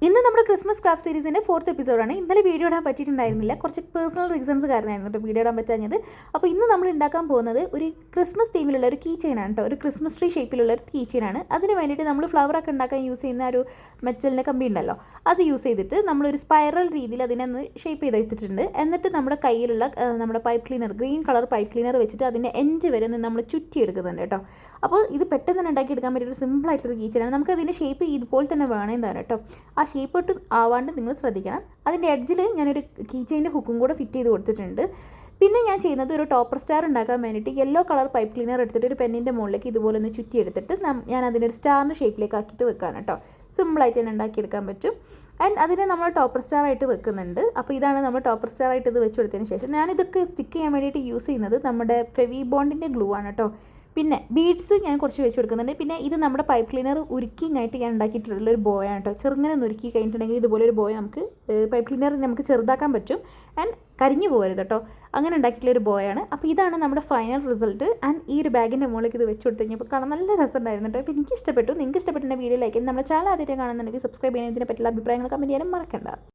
ഇന്ന് നമ്മുടെ Christmas craft സീരീസിൻ്റെ 4th എപ്പിസോഡാണ്. ഇന്നലെ വീഡിയോ ഇടാൻ പറ്റിയിട്ടുണ്ടായിരുന്നില്ല, കുറച്ച് പേഴ്സണൽ റീസൺസ് കാരണമായിരുന്നു കേട്ടോ വീഡിയോ ഇടാൻ പറ്റാഞ്ഞത്. അപ്പോൾ ഇന്ന് നമ്മൾ ഉണ്ടാക്കാൻ പോകുന്നത് ഒരു ക്രിസ്മസ് തീമിലുള്ള ഒരു കീ ചെയിനാണ് കേട്ടോ. ഒരു ക്രിസ്മസ് ട്രീ ഷേപ്പിലുള്ള ഒരു കീ ചെയിനാണ്. അതിന് വേണ്ടിയിട്ട് നമ്മൾ ഫ്ലവറൊക്കെ ഉണ്ടാക്കാൻ യൂസ് ചെയ്യുന്ന ഒരു മെറ്റലിൻ്റെ കമ്പി ഉണ്ടല്ലോ, അത് യൂസ് ചെയ്തിട്ട് നമ്മളൊരു സ്പൈറൽ രീതിയിൽ അതിനെ ഒന്ന് ഷേപ്പ് ചെയ്ത് വെച്ചിട്ടുണ്ട്. എന്നിട്ട് നമ്മുടെ കയ്യിലുള്ള നമ്മുടെ pipe cleaner, green colour pipe cleaner വെച്ചിട്ട് അതിൻ്റെ എൻഡ് വരെ ഒന്ന് നമ്മൾ ചുറ്റിയെടുക്കുന്നുണ്ട് കേട്ടോ. അപ്പോൾ ഇത് പെട്ടെന്ന് തന്നെ ഉണ്ടാക്കിയെടുക്കാൻ പറ്റിയ ഒരു സിമ്പിളായിട്ടുള്ളൊരു കീ ചെയിനാണ്. നമുക്ക് അതിൻ്റെ ഷേപ്പ് ഇതുപോലെ തന്നെ വേണമെന്ന് തരാം കേട്ടോ. ആ ഷേപ്പ് ഇട്ട് ആവാണ്ട് നിങ്ങൾ ശ്രദ്ധിക്കണം. അതിൻ്റെ എഡ്ജിൽ ഞാനൊരു കീ ചെയിൻ്റെ ഹുക്കും കൂടെ ഫിറ്റ് ചെയ്ത് കൊടുത്തിട്ടുണ്ട്. പിന്നെ ഞാൻ ചെയ്യുന്നത് ഒരു ടോപ്പർ സ്റ്റാർ ഉണ്ടാക്കാൻ വേണ്ടിയിട്ട് യെല്ലോ കളർ പൈപ്പ് ക്ലീനർ എടുത്തിട്ട് ഒരു പെന്നിൻ്റെ മുകളിലേക്ക് ഇതുപോലെ ഒന്ന് ചുറ്റി എടുത്തിട്ട് ഞാൻ അതിനൊരു സ്റ്റാറിൻ്റെ ഷേപ്പിലേക്ക് ആക്കിയിട്ട് വെക്കാണ് കേട്ടോ. സിമ്പിളായിട്ട് തന്നെ ഉണ്ടാക്കിയെടുക്കാൻ പറ്റും. ആൻഡ് അതിനെ നമ്മൾ ടോപ്പർ സ്റ്റാർ ആയിട്ട് വെക്കുന്നുണ്ട്. അപ്പോൾ ഇതാണ് നമ്മൾ ടോപ്പർ സ്റ്റാർ ആയിട്ട് ഇത് വെച്ച് കൊടുത്തതിന് ശേഷം ഞാനിതൊക്കെ സ്റ്റിക്ക് ചെയ്യാൻ വേണ്ടിയിട്ട് യൂസ് ചെയ്യുന്നത് നമ്മുടെ ഫെവി ബോണ്ടിൻ്റെ ഗ്ലൂ ആണ് കേട്ടോ. പിന്നെ ബീഡ്സ് ഞാൻ കുറച്ച് വെച്ച് കൊടുക്കുന്നുണ്ട്. പിന്നെ ഇത് നമ്മുടെ പൈപ്പ് ക്ലീനർ ഉരുക്കിങ്ങായിട്ട് ഞാൻ ഉണ്ടാക്കിയിട്ടുള്ള ഒരു ബോയാണ് കേട്ടോ. ചെറുങ്ങനെ ഒന്ന് ഉരുക്കി കഴിഞ്ഞിട്ടുണ്ടെങ്കിൽ ഇതുപോലെ ഒരു ബോയ് നമുക്ക് പൈപ്പ് ക്ലീനർ നമുക്ക് ചെറുതാക്കാൻ പറ്റും. ആൻഡ് കരിഞ്ഞു പോകരുത് കേട്ടോ. അങ്ങനെ ഉണ്ടാക്കിയിട്ടുള്ള ഒരു ബോയാണ്. അപ്പോൾ ഇതാണ് നമ്മുടെ ഫൈനൽ റിസൾട്ട്. ആൻഡ് ഈ ഒരു ബാഗിൻ്റെ മുകളിലേക്ക് ഇത് വെച്ച് കൊടുത്ത് കഴിഞ്ഞപ്പോൾ കാണാൻ നല്ല രസമുണ്ടായിരുന്നു കേട്ടോ. അപ്പോൾ എനിക്ക് ഇഷ്ടപ്പെട്ടു. നിങ്ങൾക്ക് ഇഷ്ടപ്പെട്ട വീഡിയോ ലൈക്ക് നമ്മുടെ ചാനൽ ആദ്യമായിട്ട് കാണുന്നുണ്ടെങ്കിൽ സബ്സ്ക്രൈബ് ചെയ്യാൻ ഇതിനെ പറ്റിയുള്ള അഭിപ്രായങ്ങൾ കമൻറ്റ് ചെയ്യാനും മറക്കണ്ട.